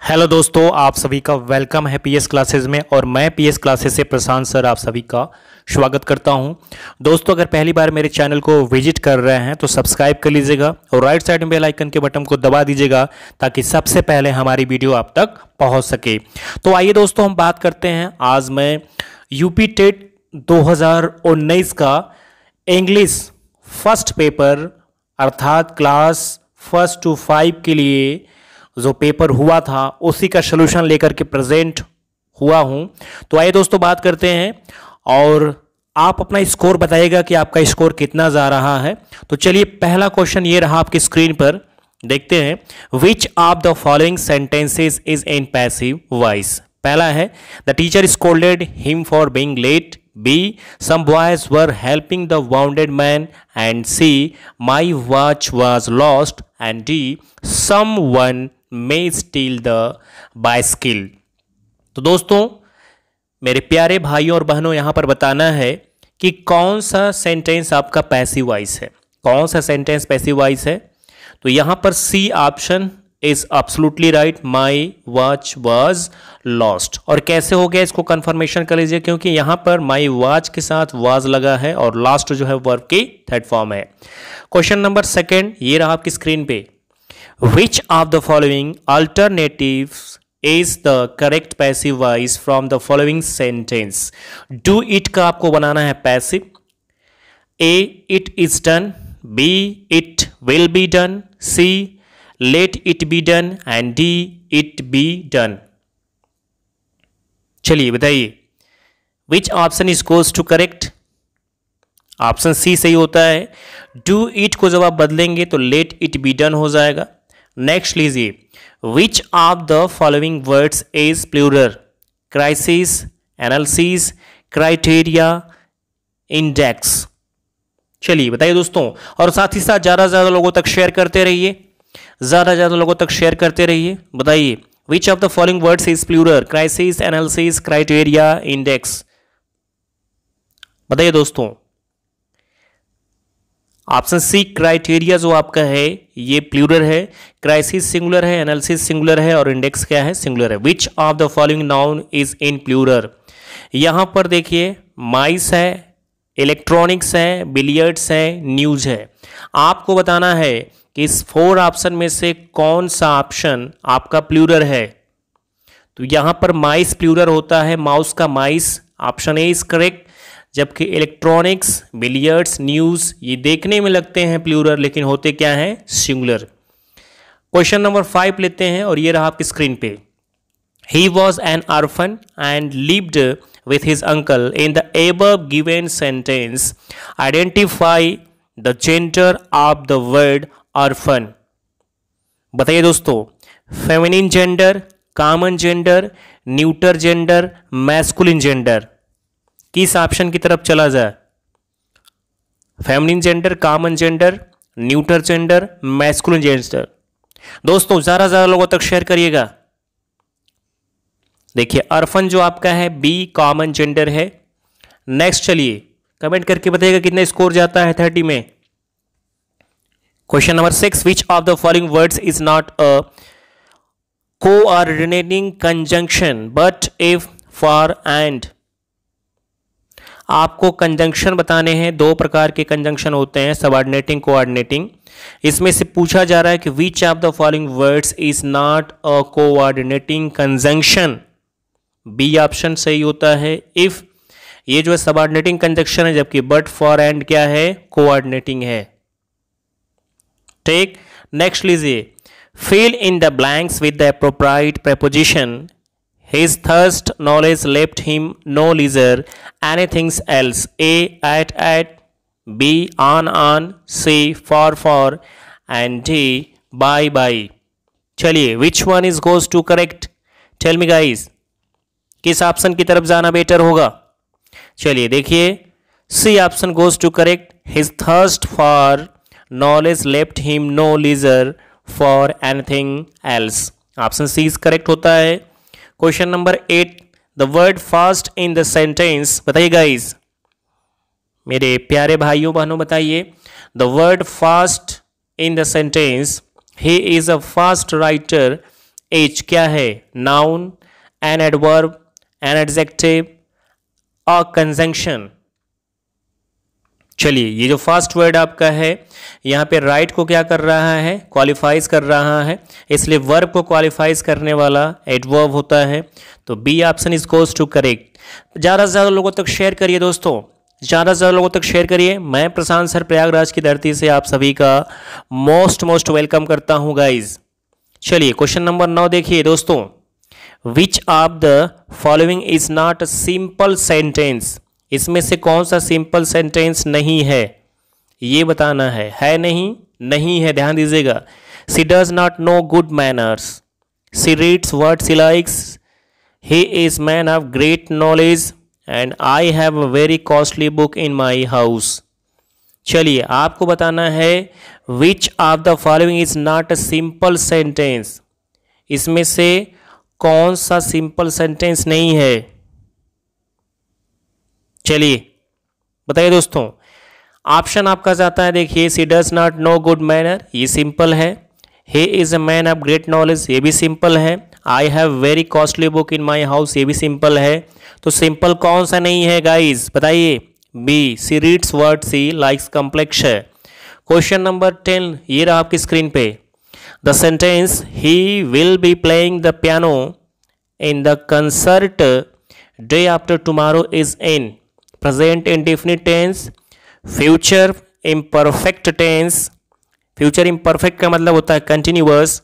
Hello दोस्तों, आप सभी का वेलकम है पीएस क्लासेस में। और मैं पीएस क्लासेस से प्रशांत सर आप सभी का स्वागत करता हूं। दोस्तों, अगर पहली बार मेरे चैनल को विजिट कर रहे हैं तो सब्सक्राइब कर लीजिएगा और राइट साइड में बेल आइकन के बटन को दबा दीजिएगा ताकि सबसे पहले हमारी वीडियो आप तक पहुंच सके। तो आइए दोस्तों, हम बात करते हैं। आज मैं यूपी टेट 2019 का इंग्लिश फर्स्ट पेपर अर्थात क्लास फर्स्ट टू 5 के लिए जो पेपर हुआ था उसी का सलूशन लेकर के प्रेजेंट हुआ हूं। तो आइए दोस्तों बात करते हैं और आप अपना स्कोर बताइएगा कि आपका स्कोर कितना जा रहा है। तो चलिए, पहला क्वेश्चन ये रहा आपकी स्क्रीन पर, देखते हैं। Which of the following sentences is in passive voice. पहला है the teacher scolded him for being late. B. Some boys were helping the wounded man. And C. My watch was lost. And D. Someone may steal the bicycle. तो दोस्तों, मेरे प्यारे भाइयों और बहनों, यहां पर बताना है कि कौन सा सेंटेंस आपका पैसिव वॉइस है। कौन सा सेंटेंस पैसिव वॉइस है? तो यहां पर C option is absolutely right. My watch was lost. और कैसे हो गया, इसको कंफर्मेशन कर लीजिए, क्योंकि यहां पर माई वॉच के साथ वाज लगा है और लास्ट जो है वर्ब की थर्ड फॉर्म है। क्वेश्चन नंबर सेकंड ये रहा आपकी स्क्रीन पे। Which of the following alternatives is the correct passive voice from the following sentence. Do it का आपको बनाना है पैसिव। A it is done. B it will be done. C let it be done and D it be done। चलिए बताइए, which option is goes to correct? Option C सही होता है। do it को जब आप बदलेंगे तो let it be done हो जाएगा। नेक्स्ट लीजिए, which of the following words is plural? crisis, analysis, criteria, index। चलिए बताइए दोस्तों, और साथ ही साथ ज्यादा से ज्यादा लोगों तक शेयर करते रहिए, ज्यादा लोगों तक शेयर करते रहिए। बताइए, which of the following words is plural? Crisis, analysis, criteria, index. बताइए दोस्तों। ऑप्शन सी क्राइटेरिया जो आपका है ये प्लूरल है, क्राइसिस सिंगुलर है, एनालिसिस सिंगुलर है और इंडेक्स क्या है? सिंगुलर है। Which of the following noun is in plural? यहां पर देखिए, माइस है, इलेक्ट्रॉनिक्स है, बिलियर्ड्स है, न्यूज है। आपको बताना है कि इस 4 ऑप्शन में से कौन सा ऑप्शन आपका प्लूरल है। तो यहां पर माइस प्लूरल होता है, माउस का mice. Option A is correct. जबकि इलेक्ट्रॉनिक्स, बिलियर्ड्स, न्यूज ये देखने में लगते हैं प्लूरल लेकिन होते क्या हैं? सिंगुलर। क्वेश्चन नंबर 5 लेते हैं और ये रहा आपकी स्क्रीन पे। He was an orphan and lived with his uncle. In the above given sentence, identify the gender of the word orphan। बताइए दोस्तों, feminine gender, common gender, neuter gender, masculine gender, किस ऑप्शन की तरफ चला जाए? Feminine gender, common gender, neuter gender, masculine gender. दोस्तों ज्यादा लोगों तक शेयर करिएगा। देखिए, अर्फन जो आपका है बी कॉमन जेंडर है। नेक्स्ट चलिए, कमेंट करके बताइएगा कितना स्कोर जाता है 30 में। Question number 6, which of the following words is not a coordinating conjunction but if, for, and. आपको कंजंक्शन बताने हैं। 2 प्रकार के कंजंक्शन होते हैं, सबऑर्डिनेटिंग, कोऑर्डिनेटिंग। इसमें से पूछा जा रहा है कि which of the following words is not a coordinating conjunction. B option सही होता है। इफ ये जो है सबऑर्डिनेटिंग कंजंक्शन है, जबकि बट, फॉर, एंड क्या है? कोऑर्डिनेटिंग है। ठीक, नेक्स्ट लीजिए। Fill in the blanks with the appropriate preposition. His thirst knowledge left him no leisure anything else. A at, B on, C for, and D by. चलिए, which one is goes to correct? Tell me guys, किस option की तरफ जाना better होगा? चलिए देखिए, C option goes to correct. His thirst for knowledge left him no leisure for anything else. Option C is correct होता है। Question number 8, the word fast in the sentence. बताइए गाइज, मेरे प्यारे भाइयों बहनों, बताइए the word fast in the sentence. He is a fast writer as क्या है? Noun, an adverb, an adjective, a conjunction. चलिए, ये जो फर्स्ट वर्ड आपका है यहाँ पे राइट को क्या कर रहा है? क्वालिफाइज कर रहा है, इसलिए वर्ब को क्वालिफाइज करने वाला एडवर्ब होता है। तो B option is goes to correct. ज़्यादा से ज़्यादा लोगों तक शेयर करिए दोस्तों, ज़्यादा से ज़्यादा लोगों तक शेयर करिए। मैं प्रशांत सर प्रयागराज की धरती से आप सभी का मोस्ट वेलकम करता हूँ गाइज। चलिए क्वेश्चन नंबर 9 देखिए दोस्तों, विच of the following is not a simple sentence? इसमें से कौन सा सिंपल सेंटेंस नहीं है, ये बताना है नहीं? नहीं है, ध्यान दीजिएगा। She does not know good manners, she reads word C likes, he is man of great knowledge, and I have a very costly book in my house. चलिए, आपको बताना है which of the following is not a simple sentence. इसमें से कौन सा simple sentence नहीं है? चलिए बताइए दोस्तों। ऑप्शन आपका जाता है, देखिए, she does not know good manner, ये सिंपल है। He is a man of great knowledge, ये भी सिंपल है। I have very costly book in my house, ये भी सिंपल है। तो सिंपल कौन सा नहीं है गाइज, बताइए? बी, सी रीड्स वर्ड सी लाइक्स कॉम्प्लेक्स है। क्वेश्चन नंबर 10 ये रहा आपकी स्क्रीन पे। The sentence he will be playing the piano in the concert day after tomorrow is in present indefinite tense, future imperfect tense. Future imperfect का मतलब होता है continuous,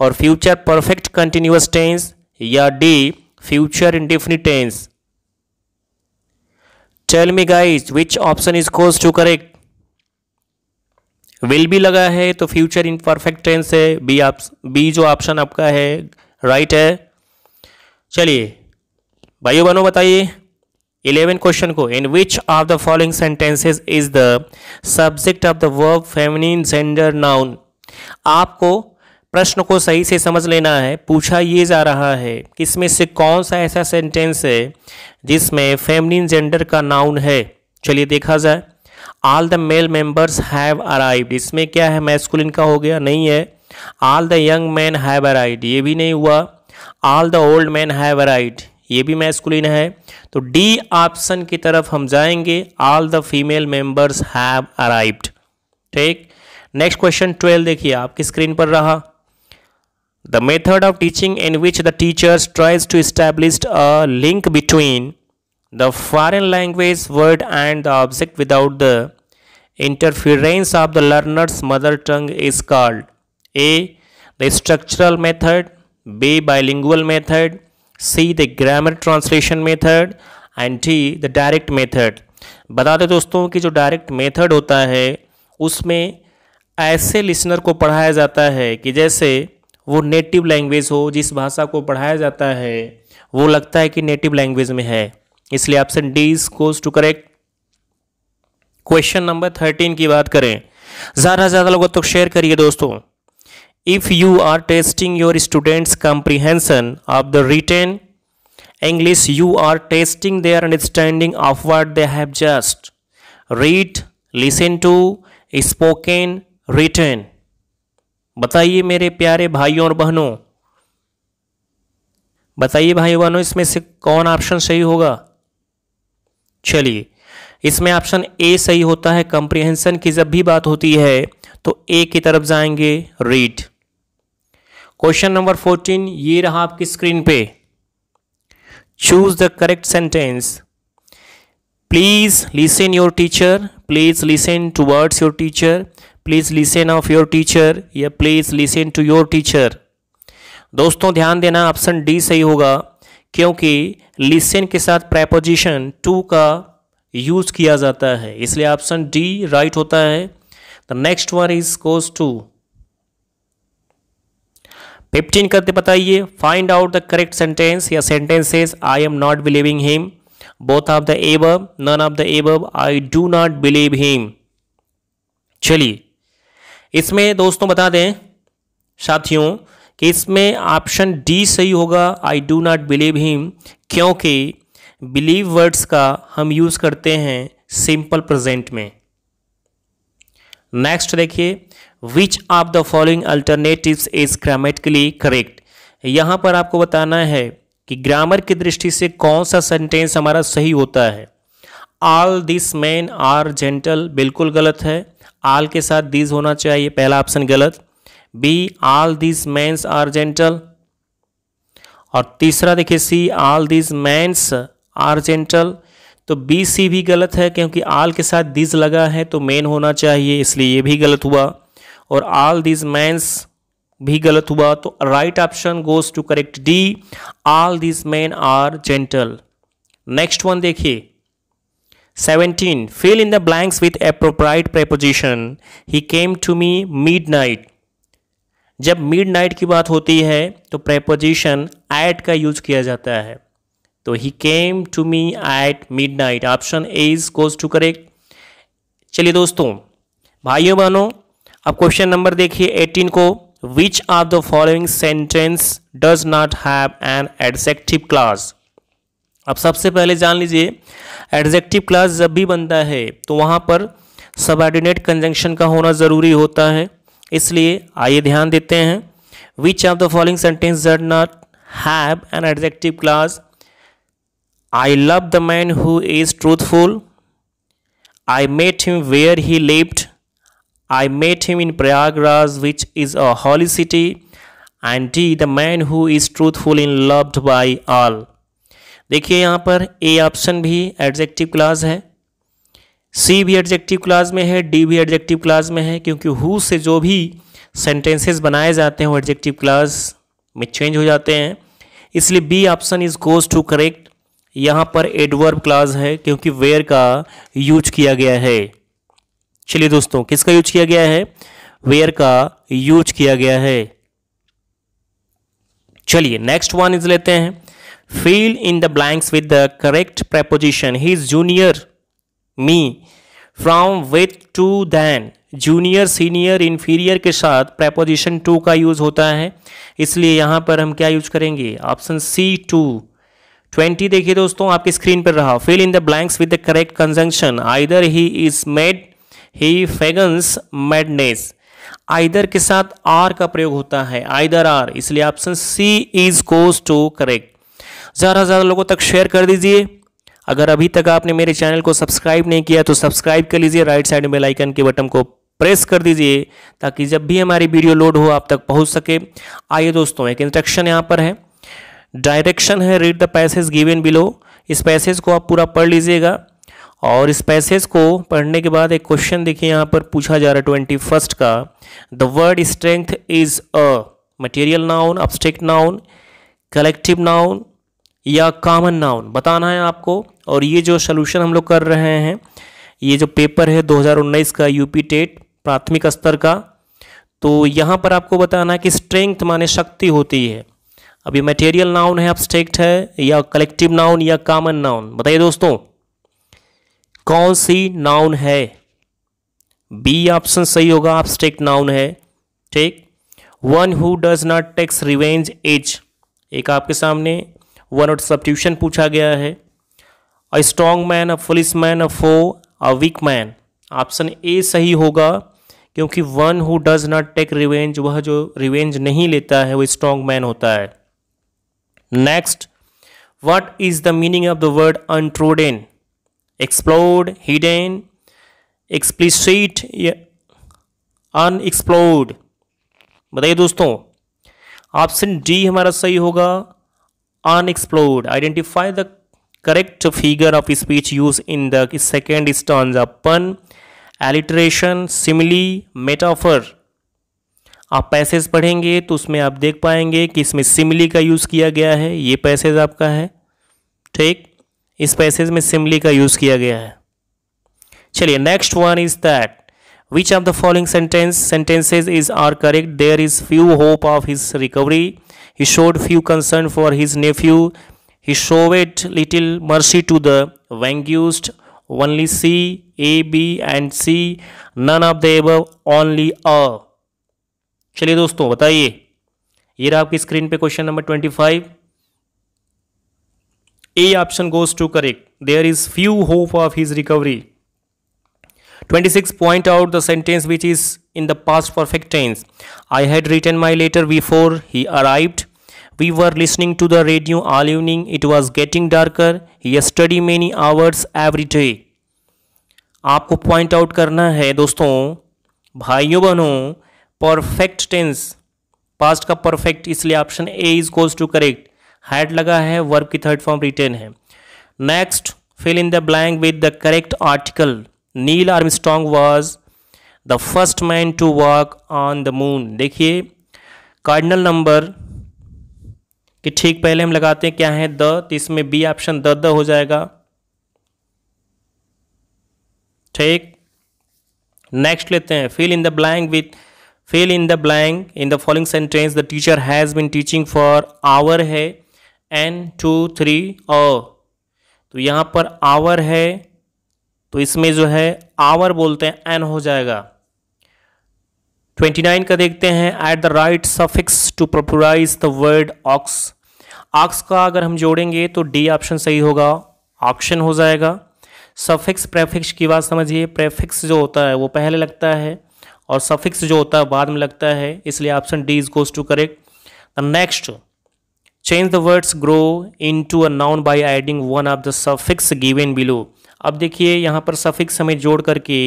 और फ्यूचर परफेक्ट कंटिन्यूअस टेंस, या D future indefinite tense. Tell me guys which option is goes to correct. Will भी लगा है तो फ्यूचर इम्परफेक्ट टेंस है, बी जो ऑप्शन आपका है राइट है। चलिए भाइयों बहनों बताइए 11 क्वेश्चन को, in which of the following sentences is the subject of the verb feminine gender noun. आपको प्रश्न को सही से समझ लेना है। पूछा ये जा रहा है कि इसमें से कौन सा ऐसा सेंटेंस है जिसमें फेमिनिन जेंडर का नाउन है। चलिए देखा जाए। All the male members have arrived, इसमें क्या है? मैस्कुलिन का हो गया, नहीं है। All the young man have arrived, ये भी नहीं हुआ। All the old man have arrived, ये भी मैस्कुलिन है। तो डी ऑप्शन की तरफ हम जाएंगे, all the female members have arrived. ठीक। नेक्स्ट क्वेश्चन 12 देखिए आपकी स्क्रीन पर रहा। The method of teaching in which the teachers tries to establish a link between the foreign language word and the object without the interference of the learners mother tongue is called. A the structural method, B bilingual method, C the grammar translation method, and D the direct method. बता दें दोस्तों कि जो direct method होता है उसमें ऐसे listener को पढ़ाया जाता है कि जैसे वो नेटिव लैंग्वेज हो, जिस भाषा को पढ़ाया जाता है वो लगता है कि नेटिव लैंग्वेज में है, इसलिए option D is goes to correct. Question number 13 की बात करें, ज़्यादा से ज़्यादा लोगों तक शेयर करिए दोस्तों। If you are testing your students' comprehension of the written English, you are testing their understanding of what they have just read, listened to, spoken, written. बताइए मेरे प्यारे भाइयों और बहनों, बताइए भाइयों बहनों, इसमें से कौन ऑप्शन सही होगा? चलिए, इसमें ऑप्शन ए सही होता है। कंप्रीहेंशन की जब भी बात होती है तो ए की तरफ जाएंगे, रीड। क्वेश्चन नंबर 14 ये रहा आपकी स्क्रीन पे। Choose the correct sentence. Please listen your teacher, please listen towards your teacher, please listen of your teacher, या please listen to your teacher. दोस्तों ध्यान देना, ऑप्शन डी सही होगा, क्योंकि लिसन के साथ प्रेपोजिशन टू का यूज किया जाता है, इसलिए ऑप्शन डी राइट होता है। The next one is goes to 15 करते बताइए। Find out the correct sentence या sentences. I am not believing him, both of the above, none of the above, I do not believe him. चलिए, इसमें दोस्तों बता दें साथियों कि इसमें ऑप्शन डी सही होगा, आई डू नॉट बिलीव हिम, क्योंकि बिलीव वर्ड्स का हम यूज करते हैं सिंपल प्रेजेंट में। नेक्स्ट देखिए, विच of the following alternatives is grammatically correct. यहाँ पर आपको बताना है कि ग्रामर की दृष्टि से कौन सा सेंटेंस हमारा सही होता है। All this man are gentle बिल्कुल गलत है, ऑल के साथ दिस होना चाहिए, पहला ऑप्शन गलत। B all this mans are gentle. और तीसरा देखिए C all this mans are gentle, तो बी सी भी गलत है क्योंकि ऑल के साथ दिस लगा है तो मैन होना चाहिए, इसलिए ये भी गलत हुआ। और ऑल दिस मैन्स भी गलत हुआ, तो right option goes to correct D, all this man are gentle. Next one देखिए 17 fill in the blanks with appropriate preposition. He came to me midnight. जब midnight की बात होती है तो preposition at का यूज किया जाता है, तो he came to me at midnight. Option A goes to correct. चलिए दोस्तों, भाइयों बहनों, अब क्वेश्चन नंबर देखिए 18 को। Which of the following sentence does not have an adjective clause? अब सबसे पहले जान लीजिए, एडजेक्टिव क्लास जब भी बनता है तो वहाँ पर सबऑर्डिनेट कंजंक्शन का होना ज़रूरी होता है, इसलिए आइए ध्यान देते हैं। Which of the following sentence does not have an adjective clause? I love the man who is truthful, I met him where he lived, I met him in Prayagraj which is a holy city, and D the man who is truthful in loved by all. देखिए यहाँ पर A option भी adjective clause है, C भी adjective class में है, D भी adjective class में है, क्योंकि हु से जो भी सेंटेंसेस बनाए जाते हैं वो एडजेक्टिव क्लास में चेंज हो जाते हैं, इसलिए B option is goes to correct. यहाँ पर एडवर्ब क्लास है क्योंकि वेयर का यूज किया गया है। चलिए दोस्तों, किसका यूज किया गया है? वेयर का यूज किया गया है। चलिए नेक्स्ट वन इज लेते हैं। Fill in the blanks with the correct preposition. He is junior me, from, with, to, than. Junior, senior, inferior के साथ preposition to का यूज होता है, इसलिए यहाँ पर हम क्या यूज करेंगे? Option C to. 20 देखिए दोस्तों आपकी स्क्रीन पर रहा। Fill in the blanks with the correct conjunction. Either he is mad, he feigns madness. Either के साथ आर का प्रयोग होता है, आइदर आर, इसलिए option C is goes to correct. ज़्यादा से ज़्यादा लोगों तक शेयर कर दीजिए। अगर अभी तक आपने मेरे चैनल को सब्सक्राइब नहीं किया तो सब्सक्राइब कर लीजिए, राइट साइड में बेल आइकन के बटन को प्रेस कर दीजिए ताकि जब भी हमारी वीडियो लोड हो आप तक पहुंच सके। आइए दोस्तों, एक इंस्ट्रक्शन यहाँ पर है, डायरेक्शन है, read the passage given below. इस पैसेज को आप पूरा पढ़ लीजिएगा और इस पैसेज को पढ़ने के बाद एक क्वेश्चन देखिए यहाँ पर पूछा जा रहा है 21 का। The word strength is a material noun, abstract noun, collective noun या कॉमन नाउन बताना है आपको। और ये जो सोल्यूशन हम लोग कर रहे हैं, ये जो पेपर है 2019 का यूपी टेट प्राथमिक स्तर का, तो यहाँ पर आपको बताना है कि स्ट्रेंथ माने शक्ति होती है। अब ये मटेरियल नाउन है, अब्स्ट्रैक्ट है या कलेक्टिव नाउन या कॉमन नाउन, बताइए दोस्तों कौन सी नाउन है? बी ऑप्शन सही होगा, अब्स्ट्रैक्ट नाउन है। ठीक। One who does not takes revenge is, एक आपके सामने वन वर्ड सब्स्टिट्यूशन पूछा गया है। A strong man, a policeman, a foe, a weak man. Option A सही होगा क्योंकि one who does not take revenge, वह जो रिवेंज नहीं लेता है वो स्ट्रॉन्ग मैन होता है। Next, what is the meaning of the word untrodden? Explode, hidden, explicit, unexplored, बताइए दोस्तों। ऑप्शन डी हमारा सही होगा, unexplored. Identify the correct figure of speech used in the second stanza. Pun, alliteration, simile, metaphor. आप passage पढ़ेंगे तो उसमें आप देख पाएंगे कि इसमें सिमिली का यूज़ किया गया है, ये पैसेज आपका है। ठीक, इस पैसेज में सिमिली का यूज़ किया गया है। चलिए next one is that which of the following sentences is are correct? There is few hope of his recovery. He showed few concern for his nephew. He showed little mercy to the vanquished. Only C, A, B and C. None of the above. Only A. चलिए दोस्तों बताइए, ये रहा आपकी screen पे question number 25। A option goes to correct. There is few hope of his recovery. 26, point out the sentence which is in the past perfect tense. I had written my letter before he arrived. We were listening to the radio all evening. It was getting darker. He studied many hours every day. आपको point out करना है दोस्तों, भाइयों बहनों, perfect tense, past का perfect, इसलिए option A is goes to correct. Had लगा है, वर्ब की थर्ड फॉर्म रिटेन है। Next, fill in the blank with the correct article. Neil Armstrong was the first man to walk on the moon. देखिए cardinal number कि ठीक पहले हम लगाते हैं क्या है, द, तो इसमें बी ऑप्शन द हो जाएगा। ठीक, नेक्स्ट लेते हैं, fill in the blank with, fill in the blank in the following sentence. The teacher has been teaching for hour है एन 2 3 तो यहां पर आवर है, तो इसमें जो है आवर बोलते हैं, एन हो जाएगा। 29 का देखते हैं, at the right suffix to proprise the word ox. Ox का अगर हम जोड़ेंगे तो डी ऑप्शन सही होगा, ऑक्शन हो जाएगा। सफिक्स प्रेफिक्स की बात समझिए, प्रेफिक्स जो होता है वो पहले लगता है और सफिक्स जो होता है बाद में लगता है, इसलिए option D is goes to correct. The next, change the words grow into a noun by adding one of the suffix given below. अब देखिए यहाँ पर सफिक्स हमें जोड़ करके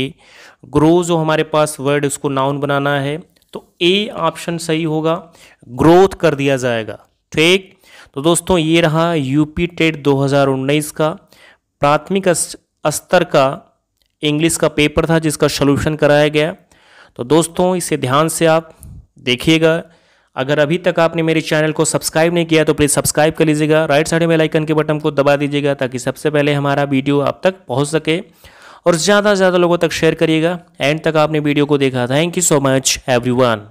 ग्रो जो हमारे पास वर्ड उसको नाउन बनाना है, तो ए ऑप्शन सही होगा, ग्रोथ कर दिया जाएगा। ठीक, तो दोस्तों ये रहा यूपी टेट 2019 का प्राथमिक स्तर का इंग्लिश का पेपर था जिसका सॉल्यूशन कराया गया। तो दोस्तों इसे ध्यान से आप देखिएगा। अगर अभी तक आपने मेरे चैनल को सब्सक्राइब नहीं किया तो प्लीज़ सब्सक्राइब कर लीजिएगा, राइट साइड में बेल आइकन के बटन को दबा दीजिएगा ताकि सबसे पहले हमारा वीडियो आप तक पहुंच सके, और ज़्यादा से ज़्यादा लोगों तक शेयर करिएगा। एंड तक आपने वीडियो को देखा, thank you so much everyone.